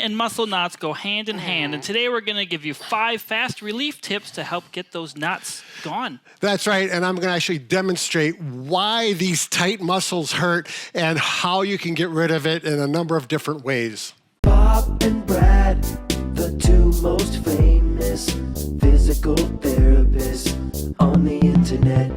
and muscle knots go hand in hand, and today we're going to give you 5 fast relief tips to help get those knots gone. That's right, and I'm going to actually demonstrate why these tight muscles hurt and how you can get rid of it in a number of different ways. Bob and Brad, the 2 most famous physical therapists on the internet.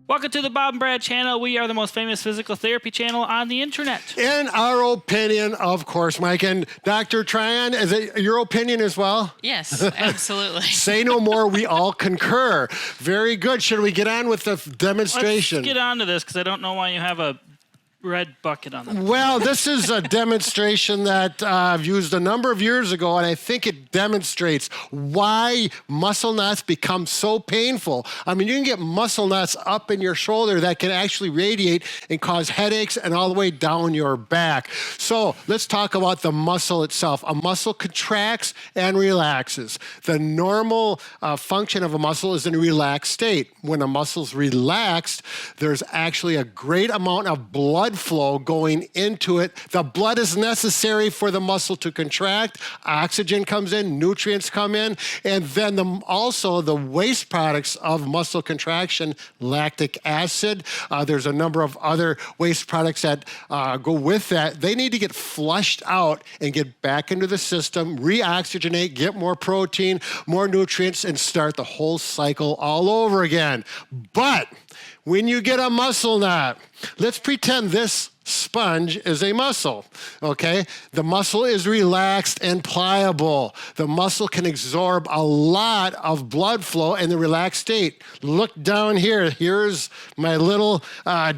Welcome to the Bob and Brad channel. We are the most famous physical therapy channel on the internet. In our opinion, of course, Mike. And Dr. Tryon, is it your opinion as well? Yes, absolutely. Say no more. We all concur. Very good. Should we get on with the demonstration? Let's get on to this because I don't know why you have a red bucket on it. Well, this is a demonstration that I've used a number of years ago, and I think it demonstrates why muscle knots become so painful. I mean, you can get muscle knots up in your shoulder that can actually radiate and cause headaches and all the way down your back. So let's talk about the muscle itself. A muscle contracts and relaxes. The normal function of a muscle is in a relaxed state. When a muscle's relaxed, there's actually a great amount of blood flow going into it. The blood is necessary for the muscle to contract. Oxygen comes in, nutrients come in, and then also the waste products of muscle contraction, lactic acid. There's a number of other waste products that go with that. They need to get flushed out and get back into the system, reoxygenate, get more protein, more nutrients, and start the whole cycle all over again. But when you get a muscle knot, let's pretend this sponge is a muscle, okay? The muscle is relaxed and pliable. The muscle can absorb a lot of blood flow in the relaxed state. Look down here. Here's my little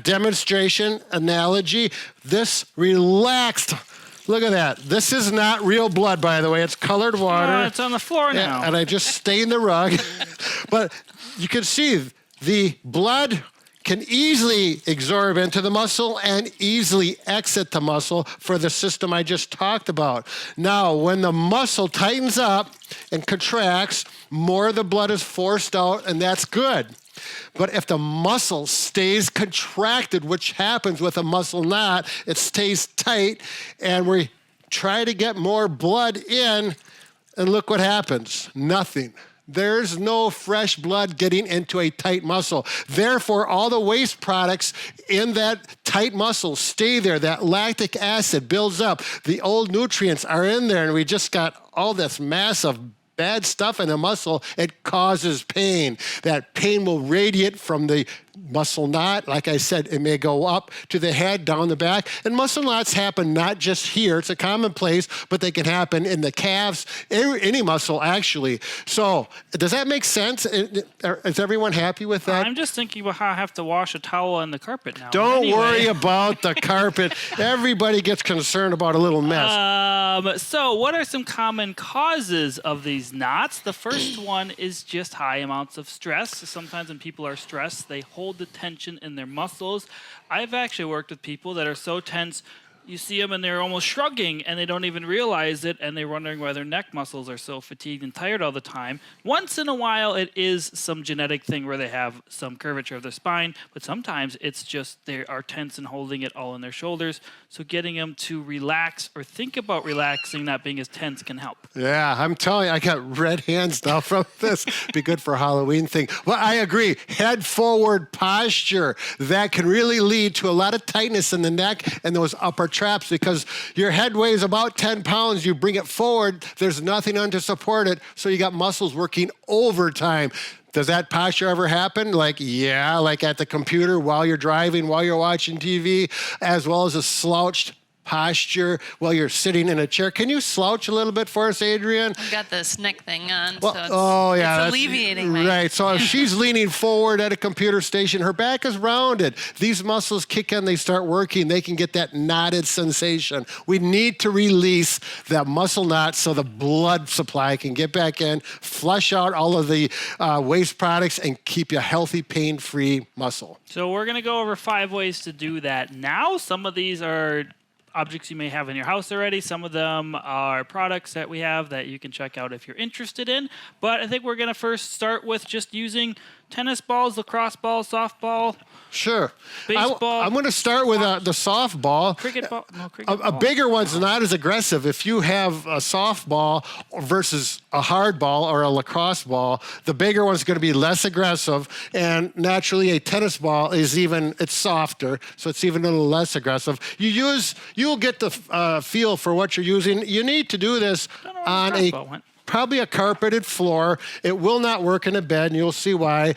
demonstration analogy. This relaxed, look at that. This is not real blood, by the way. It's colored water. It's on the floor now. And I just stained the rug. But you can see the blood can easily absorb into the muscle and easily exit the muscle for the system I just talked about. Now, when the muscle tightens up and contracts, more of the blood is forced out, and that's good. But if the muscle stays contracted, which happens with a muscle knot, it stays tight, and we try to get more blood in, and look what happens. Nothing. There's no fresh blood getting into a tight muscle. Therefore, all the waste products in that tight muscle stay there. That lactic acid builds up. The old nutrients are in there, and we just got all this mass of bad stuff in the muscle. It causes pain. That pain will radiate from the muscle knot. Like I said, it may go up to the head, down the back. And muscle knots happen not just here. It's a commonplace, but they can happen in the calves, any muscle actually. So does that make sense? Is everyone happy with that? I'm just thinking about how I have to wash a towel on the carpet now. Don't worry about the carpet. Everybody gets concerned about a little mess. So what are some common causes of these knots? The first one is just high amounts of stress. Sometimes when people are stressed, they hold the tension in their muscles. I've actually worked with people that are so tense, you see them and they're almost shrugging and they don't even realize it, and they're wondering why their neck muscles are so fatigued and tired all the time. Once in a while, it is some genetic thing where they have some curvature of their spine, but sometimes it's just they are tense and holding it all in their shoulders. So getting them to relax or think about relaxing, not being as tense, can help. Yeah, I'm telling you, I got red hands now from this. Be good for a Halloween thing. Well, I agree. Head forward posture. That can really lead to a lot of tightness in the neck and those upper traps, because your head weighs about 10 pounds. You bring it forward, there's nothing on to support it, so you got muscles working overtime. Does that posture ever happen? Like at the computer while you're driving, while you're watching TV, as well as a slouched posture while you're sitting in a chair. Can you slouch a little bit for us, Adrian? I've got this neck thing on, Well, so it's alleviating my... Right, so if she's leaning forward at a computer station, her back is rounded. These muscles kick in, they start working, they can get that knotted sensation. We need to release that muscle knot so the blood supply can get back in, flush out all of the waste products, and keep you a healthy, pain-free muscle. So we're going to go over 5 ways to do that now. Some of these are objects you may have in your house already. Some of them are products that we have that you can check out if you're interested in. But I think we're going to first start with just using tennis balls, lacrosse balls, softball, Sure. Baseball. I'm going to start with the softball. cricket ball. No, cricket A ball. bigger one's not as aggressive. If you have a softball versus a hard ball or a lacrosse ball, the bigger one's going to be less aggressive. And naturally, a tennis ball it's softer, so it's even a little less aggressive. You'll get the feel for what you're using. You need to do this Don't know where the on lacrosse ball went. probably a carpeted floor. It will not work in a bed, and you'll see why.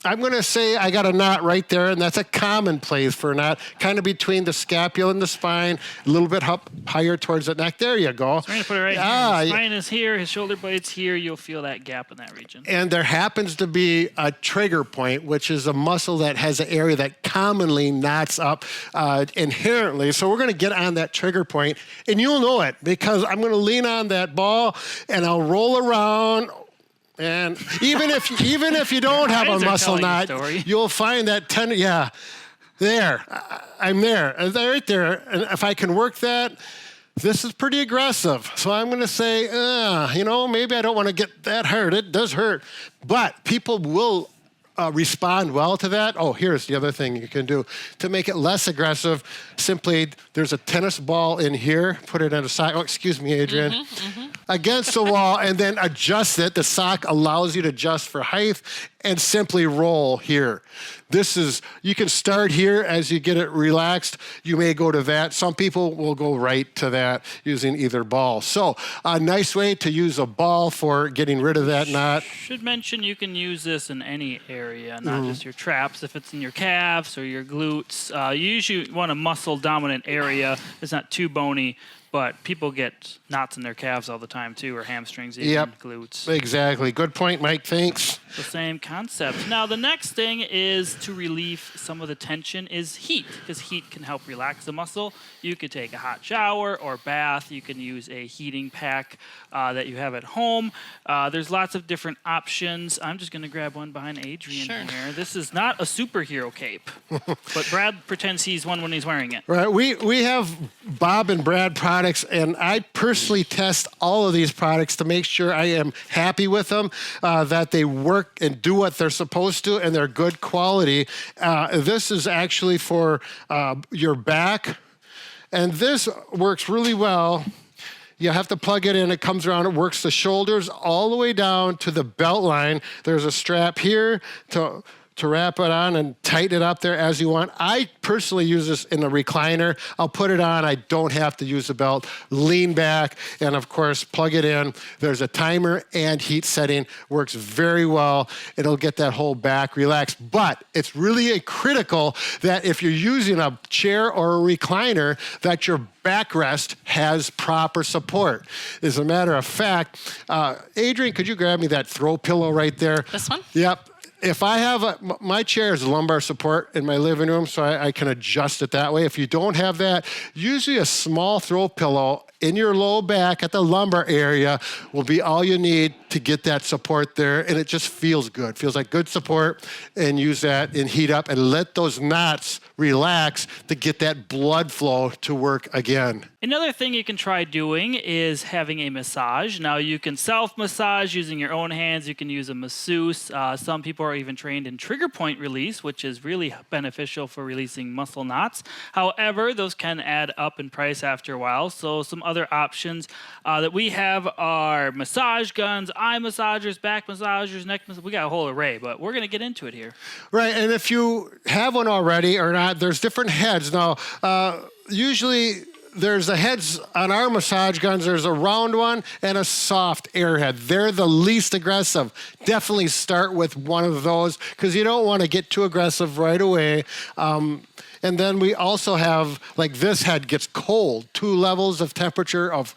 I'm going to say I got a knot right there, and that's a common place for a knot, kind of between the scapula and the spine, a little bit up higher towards the neck. There you go. So we're gonna put it right here. His spine is here. His shoulder blade's here. You'll feel that gap in that region. And there happens to be a trigger point, which is a muscle that has an area that commonly knots up inherently. So we're going to get on that trigger point, and you'll know it because I'm going to lean on that ball, and I'll roll around. And even if you don't have a Eyes are muscle telling a knot, story. you'll find that there. I'm there. Right there. And if I can work that, this is pretty aggressive. So I'm going to say, maybe I don't want to get that hurt. It does hurt. But people will respond well to that. Oh, here's the other thing you can do to make it less aggressive. Simply, there's a tennis ball in here. Put it in a sock. Oh, excuse me, Adrian. Against the wall, and then adjust it. The sock allows you to adjust for height, and simply roll here. You can start here as you get it relaxed. You may go to that. Some people will go right to that using either ball. So a nice way to use a ball for getting rid of that knot. Should mention you can use this in any area, not just your traps. If it's in your calves or your glutes, you usually want a muscle dominant area. It's not too bony, but people get knots in their calves all the time too, or hamstrings, even Yep. glutes. Exactly. Good point, Mike. Thanks. The same concept. Now, the next thing is to relieve some of the tension is heat, because heat can help relax the muscle. You could take a hot shower or bath. You can use a heating pack that you have at home. There's lots of different options. I'm just going to grab one behind Adrian Sure. here. This is not a superhero cape, but Brad pretends he's one when he's wearing it. Right. We have Bob and Brad products, and I personally test all of these products to make sure I am happy with them, that they work and do what they're supposed to, and they're good quality. This is actually for your back, and this works really well. You have to plug it in. It comes around. It works the shoulders all the way down to the belt line. There's a strap here to wrap it on and tighten it up there as you want. I personally use this in a recliner. I'll put it on. I don't have to use the belt. Lean back and, of course, plug it in. There's a timer and heat setting. Works very well. It'll get that whole back relaxed. But it's really critical that if you're using a chair or a recliner, that your backrest has proper support. As a matter of fact, Adrian, could you grab me that throw pillow right there? This one? Yep. If I have my chair is lumbar support in my living room, so I can adjust it that way. If you don't have that, usually a small throw pillow in your low back at the lumbar area will be all you need to get that support there, and it just feels good. Feels like good support, and use that and heat up and let those knots relax to get that blood flow to work again. Another thing you can try doing is having a massage. Now, you can self-massage using your own hands. You can use a masseuse. Some people are even trained in trigger point release, which is really beneficial for releasing muscle knots. However, those can add up in price after a while. So some other options that we have are massage guns, eye massagers, back massagers, neck massagers. We got a whole array, but we're going to get into it here. Right, and if you have one already or not, there's different heads. Now, usually there's the heads on our massage guns. There's a round one and a soft airhead. They're the least aggressive. Definitely start with one of those because you don't want to get too aggressive right away. And then we also have, like this head gets cold, 2 levels of temperature of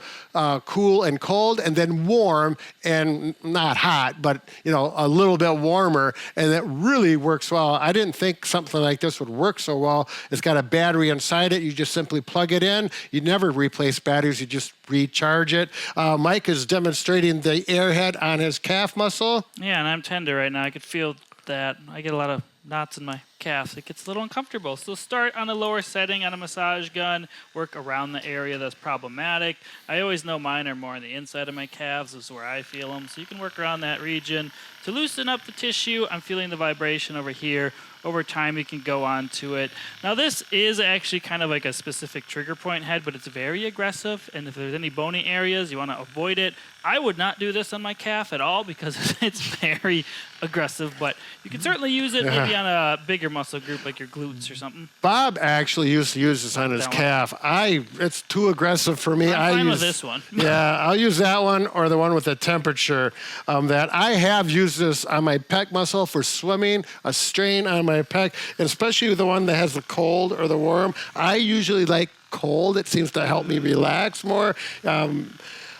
cool and cold, and then warm and not hot, but a little bit warmer, and it really works well. I didn't think something like this would work so well. It's got a battery inside it. You just simply plug it in. You never replace batteries. You just recharge it. Mike is demonstrating the airhead on his calf muscle. Yeah, and I'm tender right now. I could feel that. I get a lot of knots in my calves. It gets a little uncomfortable. So start on a lower setting on a massage gun, work around the area that's problematic. I always know mine are more on the inside of my calves. This is where I feel them. So you can work around that region. To loosen up the tissue, I'm feeling the vibration over here. Over time, you can go on to it. Now, this is actually kind of like a specific trigger point head, but it's very aggressive. And if there's any bony areas, you want to avoid it. I would not do this on my calf at all because it's very aggressive, but you can certainly use it maybe on a bigger muscle group like your glutes or something. Bob actually used to use this on his calf. It's too aggressive for me. I'm fine with this one. Yeah, I'll use that one or the one with the temperature. That I have used this on my pec muscle for swimming, a strain on my pec, and especially the one that has the cold or the warm. I usually like cold. It seems to help me relax more.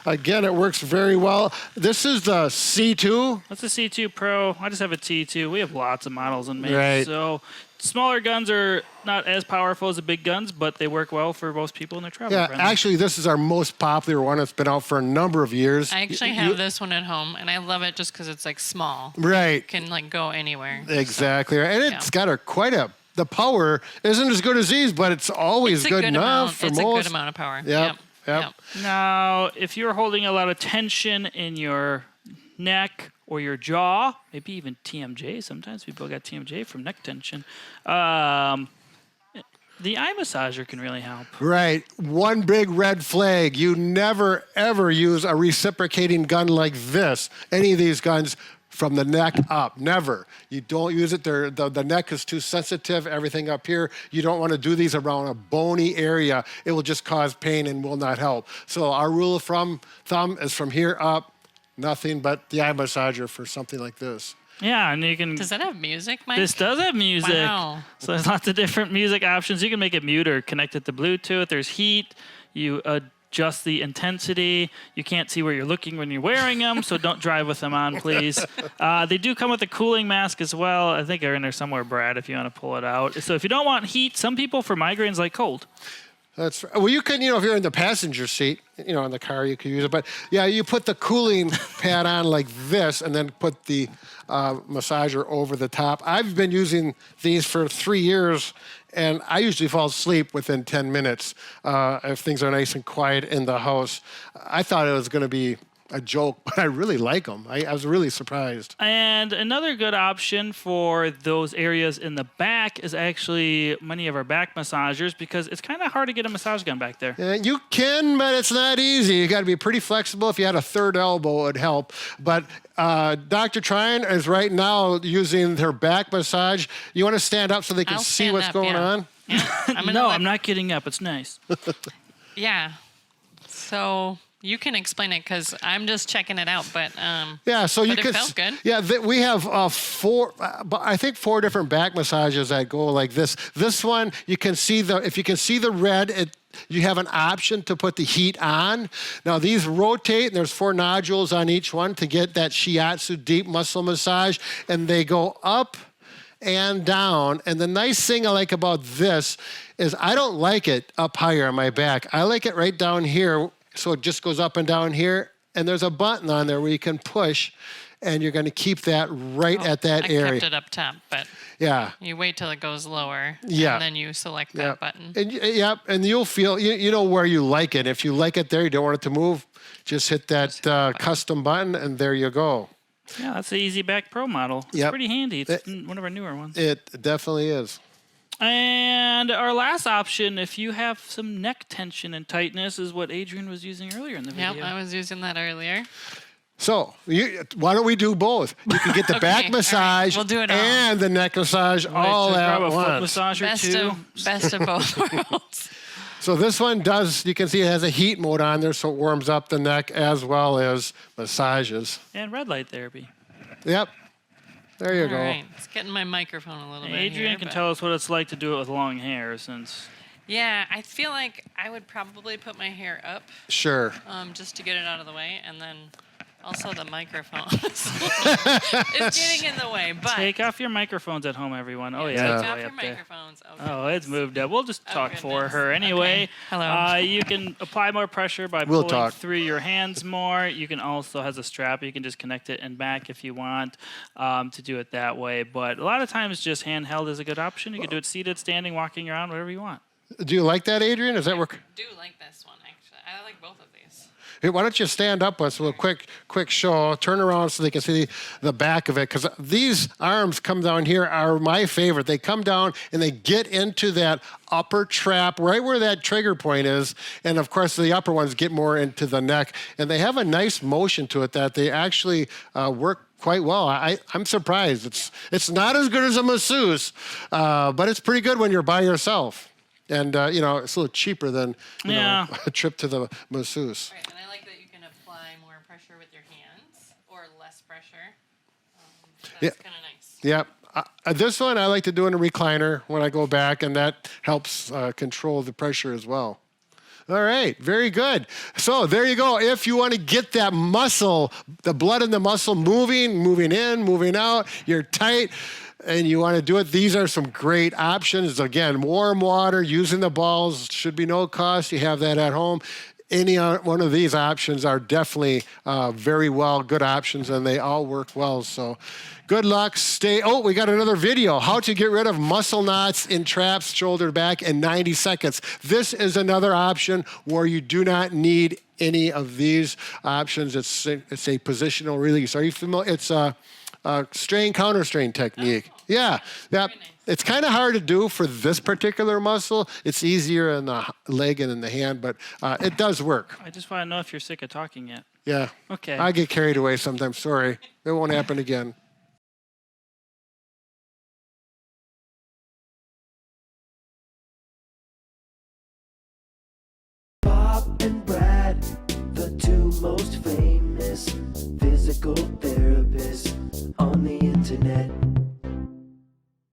Again, it works very well. This is the C2. That's a C2 Pro. I just have a T2. We have lots of models in Maine. Right. So smaller guns are not as powerful as the big guns, but they work well for most people in their travel. Yeah, actually, this is our most popular one. It's been out for a number of years. I actually have this one at home, and I love it just because it's like small. Right. It can like go anywhere. Exactly. And it's got the power isn't as good as these, but it's always good enough for most. It's a good amount of power. Yep. Now, if you're holding a lot of tension in your neck or your jaw, maybe even TMJ, sometimes people got TMJ from neck tension, the eye massager can really help. Right. One big red flag. You never, ever use a reciprocating gun like this. Any of these guns from the neck up. Never. You don't use it. The neck is too sensitive. Everything up here. You don't want to do these around a bony area. It will just cause pain and will not help. So our rule of thumb is from here up, nothing but the eye massager for something like this. Yeah, and you can... Does that have music, Mike? This does have music. Wow. So there's lots of different music options. You can make it mute or connect it to Bluetooth. There's heat. You adjust the intensity. You can't see where you're looking when you're wearing them, so don't drive with them on, please. They do come with a cooling mask as well. I think they're in there somewhere, Brad, if you want to pull it out. So if you don't want heat, some people for migraines like cold. Well, you can, if you're in the passenger seat, in the car, you could use it. But yeah, you put the cooling pad on like this and then put the massager over the top. I've been using these for 3 years, and I usually fall asleep within 10 minutes if things are nice and quiet in the house. I thought it was going to be a joke, but I really like them. I was really surprised. And another good option for those areas in the back is actually many of our back massagers, because it's kind of hard to get a massage gun back there. Yeah, you can, but it's not easy. You got to be pretty flexible. If you had a third elbow, it would help. But Dr. Trine is right now using her back massage. You want to stand up so they can see what's going on? Yeah. I'm not getting up. It's nice. Yeah. So you can explain it because I'm just checking it out, but so you but could. It felt good. Yeah, we have four different back massages that go like this. This one you can see if you can see the red. You have an option to put the heat on. Now these rotate, and there's 4 nodules on each one to get that shiatsu deep muscle massage, and they go up and down. And the nice thing I like about this is I don't like it up higher on my back. I like it right down here, so it just goes up and down here, and there's a button on there where you can push, and you're going to keep that right at that area. I kept it up top, but yeah, you wait till it goes lower, yeah, and then you select that button. And, and you'll feel, you know where you like it. If you like it there, you don't want it to move, just hit that custom button, and there you go. Yeah, that's the Easy Back Pro model. It's pretty handy. It's one of our newer ones. It definitely is. And our last option, if you have some neck tension and tightness, is what Adrian was using earlier in the video. Yep, I was using that earlier. So why don't we do both? You can get the back massage we'll do it all. and the neck massage all at grab a once. foot massager Best of both worlds. So this one you can see it has a heat mode on there, so it warms up the neck as well as massages. And red light therapy. Yep. There you go. All right, it's getting my microphone a little bit Adrian here, can but- tell us what it's like to do it with long hair, since... Yeah, I feel like I would probably put my hair up Sure. just to get it out of the way, and then Also, the microphone is getting in the way. But Take off your microphones at home, everyone. Oh, yeah. take It's off way your up there. microphones. Oh, it's moved up. We'll just talk for goodness. her anyway. Okay. Hello. You can apply more pressure by We'll pulling talk. through your hands more. You can also, has a strap, you can just connect it and back if you want to do it that way. But a lot of times just handheld is a good option. You can do it seated, standing, walking around, whatever you want. Do you like that, Adrian? Does that work? I do like this one, actually. I like both of these. Hey, why don't you stand up with us? A quick show. Turn around so they can see the back of it. Because these arms come down here are my favorite. They come down and they get into that upper trap right where that trigger point is. And of course, the upper ones get more into the neck. And they have a nice motion to it that they actually work quite well. I'm surprised. It's not as good as a masseuse, but it's pretty good when you're by yourself. And, it's a little cheaper than a trip to the masseuse. Right, and I like that you can apply more pressure with your hands or less pressure. That's kind of nice. Yep. This one I like to do in a recliner when I go back, and that helps control the pressure as well. All right, very good. So there you go. If you want to get that muscle, the blood in the muscle moving in, moving out, you're tight, and you want to do it, these are some great options. Again, warm water, using the balls, should be no cost. You have that at home. Any one of these options are definitely very good options, and they all work well. So good luck. We got another video. How to get rid of muscle knots in traps, shoulder, back in 90 seconds. This is another option where you do not need any of these options. It's a positional release. Are you familiar? It's a strain, counter strain technique. Yeah. It's kind of hard to do for this particular muscle. It's easier in the leg and in the hand, but it does work. I just want to know if you're sick of talking yet. Yeah. Okay. I get carried away sometimes. Sorry. It won't happen again. Bob and Brad, the two most famous physical therapists on the internet.